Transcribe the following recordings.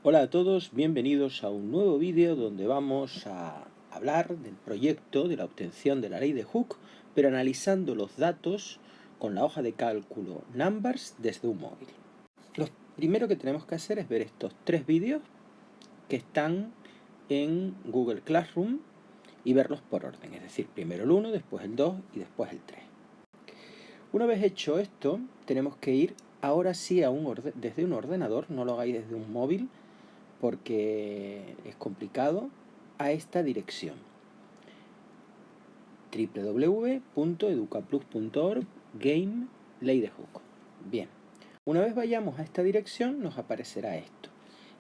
Hola a todos, bienvenidos a un nuevo vídeo donde vamos a hablar del proyecto de la obtención de la ley de Hooke, pero analizando los datos con la hoja de cálculo Numbers desde un móvil. Lo primero que tenemos que hacer es ver estos tres vídeos que están en Google Classroom y verlos por orden, es decir, primero el 1, después el 2 y después el 3. Una vez hecho esto, tenemos que ir ahora sí desde un ordenador, no lo hagáis desde un móvil, porque es complicado, a esta dirección: www.educaplus.org game ley de Hooke. Bien, una vez vayamos a esta dirección nos aparecerá esto,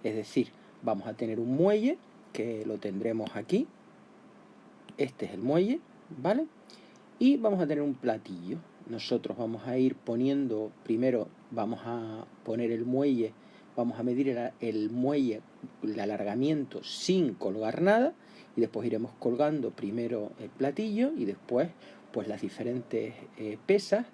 es decir, vamos a tener un muelle que lo tendremos aquí, este es el muelle, ¿vale? Y vamos a tener un platillo. Nosotros vamos a ir poniendo, primero vamos a poner el muelle, vamos a medir el muelle, el alargamiento sin colgar nada, y después iremos colgando primero el platillo y después pues las diferentes pesas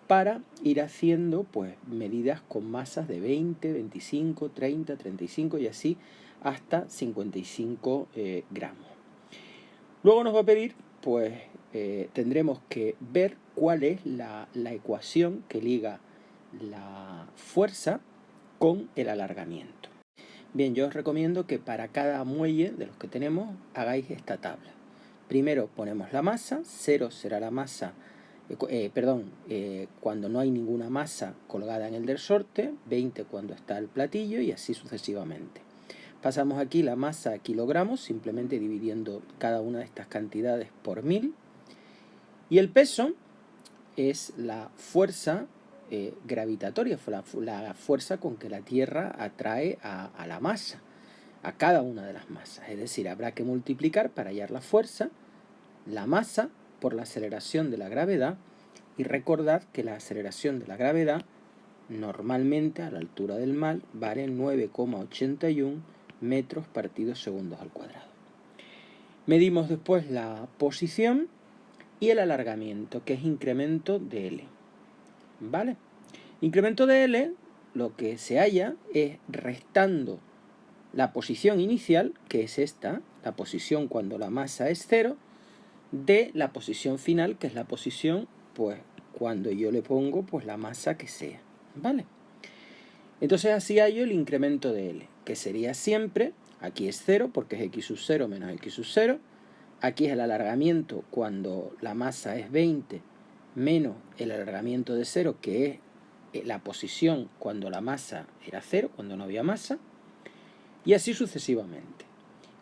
para ir haciendo pues medidas con masas de 20, 25, 30, 35 y así hasta 55 gramos. Luego nos va a pedir pues tendremos que ver cuál es la ecuación que liga la fuerza con el alargamiento. Bien, yo os recomiendo que para cada muelle de los que tenemos hagáis esta tabla. Primero ponemos la masa, 0 será la masa, cuando no hay ninguna masa colgada en el resorte, 20 cuando está el platillo y así sucesivamente. Pasamos aquí la masa a kilogramos, simplemente dividiendo cada una de estas cantidades por 1000. Y el peso es la fuerza gravitatoria, la fuerza con que la Tierra atrae a la masa, a cada una de las masas. Es decir, habrá que multiplicar para hallar la fuerza, la masa, por la aceleración de la gravedad, y recordad que la aceleración de la gravedad normalmente a la altura del mar vale 9,81 metros partidos segundos al cuadrado. Medimos después la posición y el alargamiento, que es incremento de L. ¿Vale? Incremento de L, lo que se halla es restando la posición inicial, que es esta, la posición cuando la masa es 0, de la posición final, que es la posición pues cuando yo le pongo pues la masa que sea. ¿Vale? Entonces así hallo el incremento de L, que sería siempre, aquí es 0 porque es x sub 0 menos x sub 0, aquí es el alargamiento cuando la masa es 20 menos el alargamiento de 0, que es la posición cuando la masa era 0, cuando no había masa, y así sucesivamente.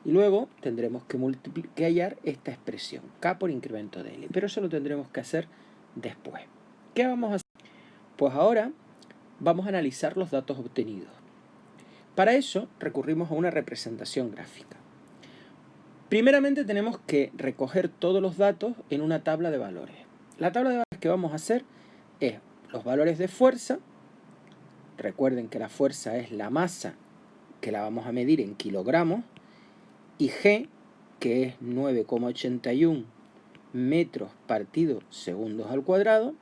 Y luego tendremos que hallar esta expresión, K por incremento de L, pero eso lo tendremos que hacer después. ¿Qué vamos a hacer? Pues ahora vamos a analizar los datos obtenidos. Para eso recurrimos a una representación gráfica. Primeramente tenemos que recoger todos los datos en una tabla de valores. La tabla de valores que vamos a hacer es los valores de fuerza. Recuerden que la fuerza es la masa que la vamos a medir en kilogramos, y G, que es 9,81 metros partido segundos al cuadrado,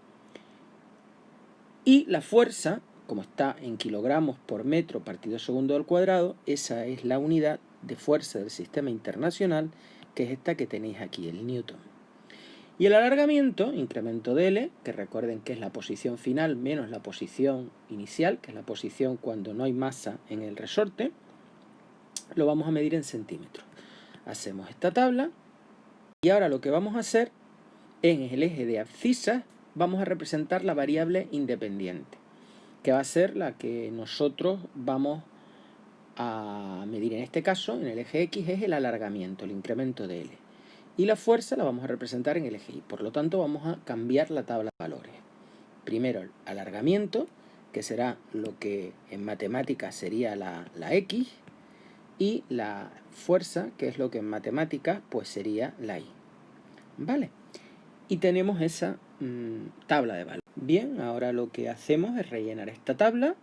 y la fuerza, como está en kilogramos por metro partido segundo al cuadrado, esa es la unidad de fuerza del sistema internacional, que es esta que tenéis aquí, el newton. Y el alargamiento, incremento de L, que recuerden que es la posición final menos la posición inicial, que es la posición cuando no hay masa en el resorte, lo vamos a medir en centímetros. Hacemos esta tabla y ahora lo que vamos a hacer en el eje de abscisas vamos a representar la variable independiente, que va a ser la que nosotros vamos a medir en este caso. En el eje X es el alargamiento, el incremento de L. Y la fuerza la vamos a representar en el eje Y. Por lo tanto, vamos a cambiar la tabla de valores. Primero el alargamiento, que será lo que en matemáticas sería la X, y la fuerza, que es lo que en matemáticas pues sería la Y. ¿Vale? Y tenemos esa tabla de valores. Bien, ahora lo que hacemos es rellenar esta tabla.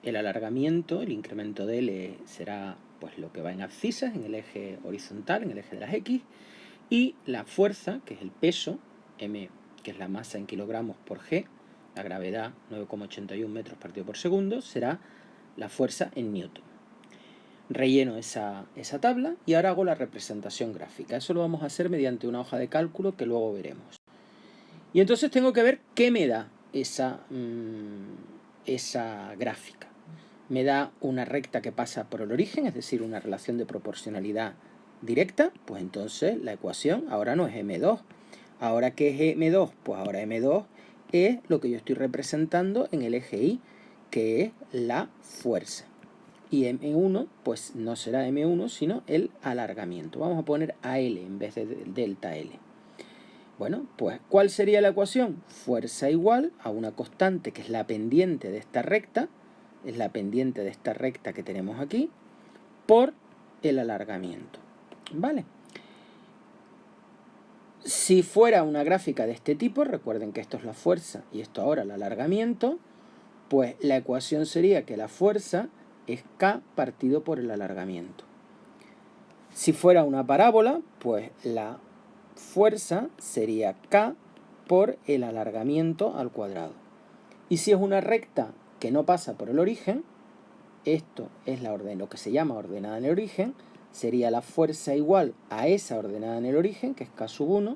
El alargamiento, el incremento de L será pues lo que va en abscisas, en el eje horizontal, en el eje de las X, y la fuerza, que es el peso, M, que es la masa en kilogramos por G, la gravedad 9,81 metros partido por segundo, será la fuerza en newton. Relleno esa tabla y ahora hago la representación gráfica. Eso lo vamos a hacer mediante una hoja de cálculo que luego veremos. Y entonces tengo que ver qué me da esa gráfica. Me da una recta que pasa por el origen, es decir, una relación de proporcionalidad directa. Pues entonces la ecuación ahora no es M2. ¿Ahora qué es M2? Pues ahora M2 es lo que yo estoy representando en el eje Y, que es la fuerza. Y M1 pues no será M1 sino el alargamiento. Vamos a poner AL en vez de delta L. Bueno, pues ¿cuál sería la ecuación? Fuerza igual a una constante que es la pendiente de esta recta, es la pendiente de esta recta que tenemos aquí, por el alargamiento. ¿Vale? Si fuera una gráfica de este tipo, recuerden que esto es la fuerza y esto ahora el alargamiento, pues la ecuación sería que la fuerza es K partido por el alargamiento. Si fuera una parábola, pues la fuerza sería K por el alargamiento al cuadrado. Y si es una recta que no pasa por el origen, esto es lo que se llama ordenada en el origen, sería la fuerza igual a esa ordenada en el origen, que es K sub 1,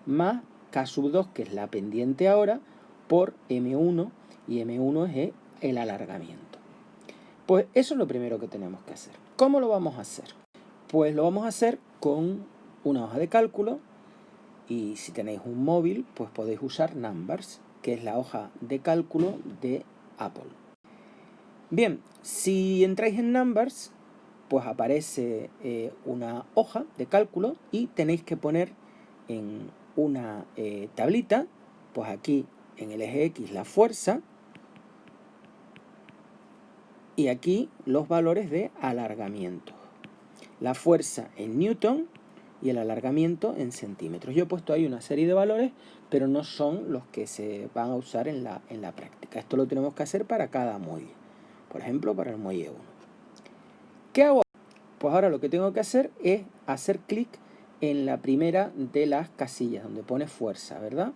más K sub 2, que es la pendiente ahora, por M1, y M1 es el alargamiento. Pues eso es lo primero que tenemos que hacer. ¿Cómo lo vamos a hacer? Pues lo vamos a hacer con una hoja de cálculo, y si tenéis un móvil, pues podéis usar Numbers, que es la hoja de cálculo de Apple. Bien, si entráis en Numbers, pues aparece una hoja de cálculo y tenéis que poner en una tablita, pues aquí en el eje X la fuerza y aquí los valores de alargamiento. La fuerza en Newton y el alargamiento en centímetros. Yo he puesto ahí una serie de valores, pero no son los que se van a usar en la práctica. Esto lo tenemos que hacer para cada muelle. Por ejemplo, para el muelle 1. ¿Qué hago? Pues ahora lo que tengo que hacer es hacer clic en la primera de las casillas, donde pone fuerza, ¿verdad?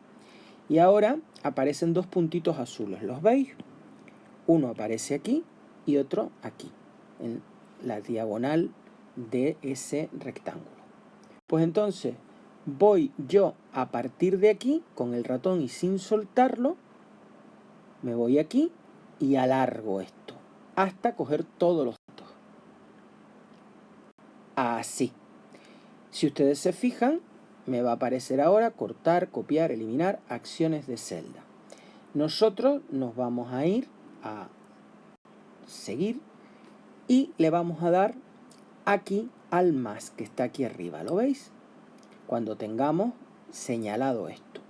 Y ahora aparecen dos puntitos azules. ¿Los veis? Uno aparece aquí y otro aquí, en la diagonal de ese rectángulo. Pues entonces voy yo a partir de aquí con el ratón y sin soltarlo, me voy aquí y alargo esto hasta coger todos los datos. Así. Si ustedes se fijan, me va a aparecer ahora cortar, copiar, eliminar, acciones de celda. Nosotros nos vamos a ir a seguir y le vamos a dar aquí al más que está aquí arriba. ¿Lo veis? Cuando tengamos señalado esto,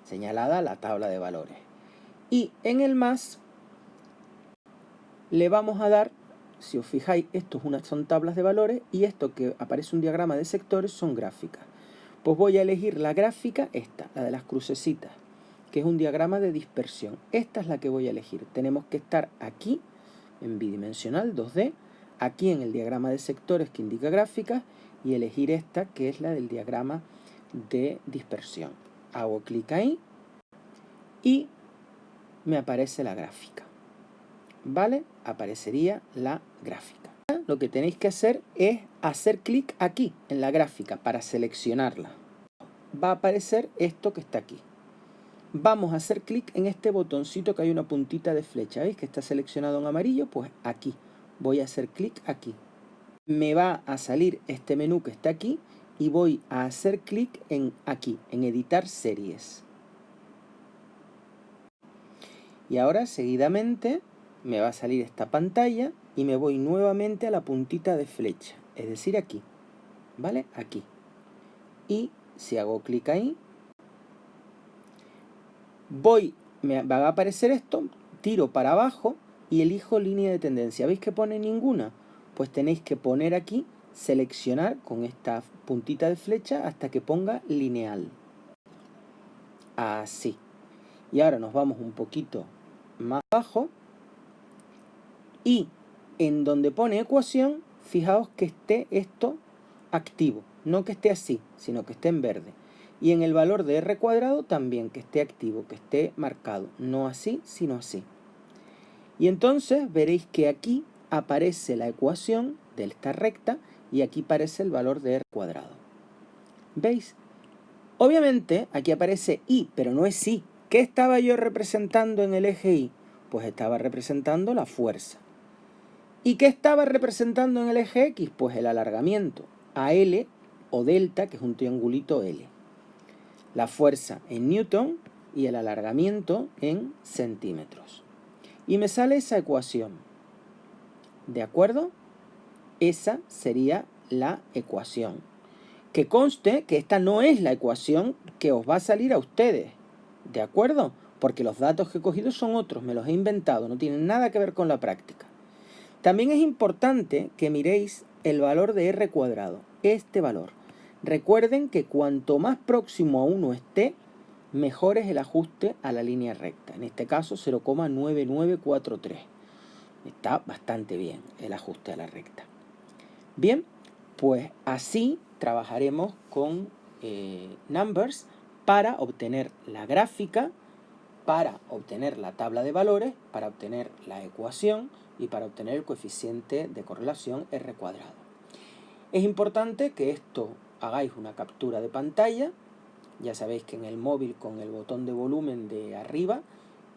señalada la tabla de valores. Y en el más le vamos a dar, si os fijáis, esto son tablas de valores y esto que aparece un diagrama de sectores son gráficas. Pues voy a elegir la gráfica, esta, la de las crucecitas, que es un diagrama de dispersión. Esta es la que voy a elegir. Tenemos que estar aquí, en bidimensional 2D, aquí en el diagrama de sectores que indica gráficas, y elegir esta, que es la del diagrama de dispersión. Hago clic ahí y me aparece la gráfica. ¿Vale? Aparecería la gráfica. Lo que tenéis que hacer es hacer clic aquí en la gráfica para seleccionarla. Va a aparecer esto que está aquí. Vamos a hacer clic en este botoncito que hay una puntita de flecha. ¿Veis que está seleccionado en amarillo? Pues aquí. Voy a hacer clic aquí. Me va a salir este menú que está aquí y voy a hacer clic en aquí, en editar series. Y ahora seguidamente me va a salir esta pantalla y me voy nuevamente a la puntita de flecha, es decir aquí, ¿vale? Aquí. Y si hago clic ahí, me va a aparecer esto, tiro para abajo y elijo línea de tendencia. ¿Veis que pone ninguna? Pues tenéis que poner aquí, seleccionar con esta puntita de flecha hasta que ponga lineal. Así. Y ahora nos vamos un poquito más abajo. Y en donde pone ecuación, fijaos que esté esto activo. No que esté así, sino que esté en verde. Y en el valor de r cuadrado también que esté activo, que esté marcado. No así, sino así. Y entonces veréis que aquí aparece la ecuación de esta recta y aquí aparece el valor de r cuadrado. ¿Veis? Obviamente aquí aparece y, pero no es y. ¿Qué estaba yo representando en el eje y? Pues estaba representando la fuerza. ¿Y qué estaba representando en el eje X? Pues el alargamiento a L o delta, que es un triangulito L. La fuerza en newton y el alargamiento en centímetros. Y me sale esa ecuación. ¿De acuerdo? Esa sería la ecuación. Que conste que esta no es la ecuación que os va a salir a ustedes. ¿De acuerdo? Porque los datos que he cogido son otros, me los he inventado, no tienen nada que ver con la práctica. También es importante que miréis el valor de r cuadrado, este valor. Recuerden que cuanto más próximo a 1 esté, mejor es el ajuste a la línea recta. En este caso 0,9943. Está bastante bien el ajuste a la recta. Bien, pues así trabajaremos con Numbers para obtener la gráfica, para obtener la tabla de valores, para obtener la ecuación y para obtener el coeficiente de correlación r cuadrado. Es importante que esto hagáis una captura de pantalla. Ya sabéis que en el móvil con el botón de volumen de arriba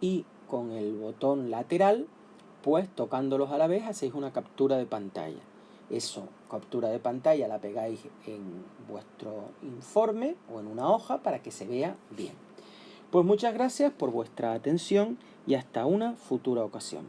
y con el botón lateral, pues tocándolos a la vez hacéis una captura de pantalla. Eso, captura de pantalla, la pegáis en vuestro informe o en una hoja para que se vea bien. Pues muchas gracias por vuestra atención y hasta una futura ocasión.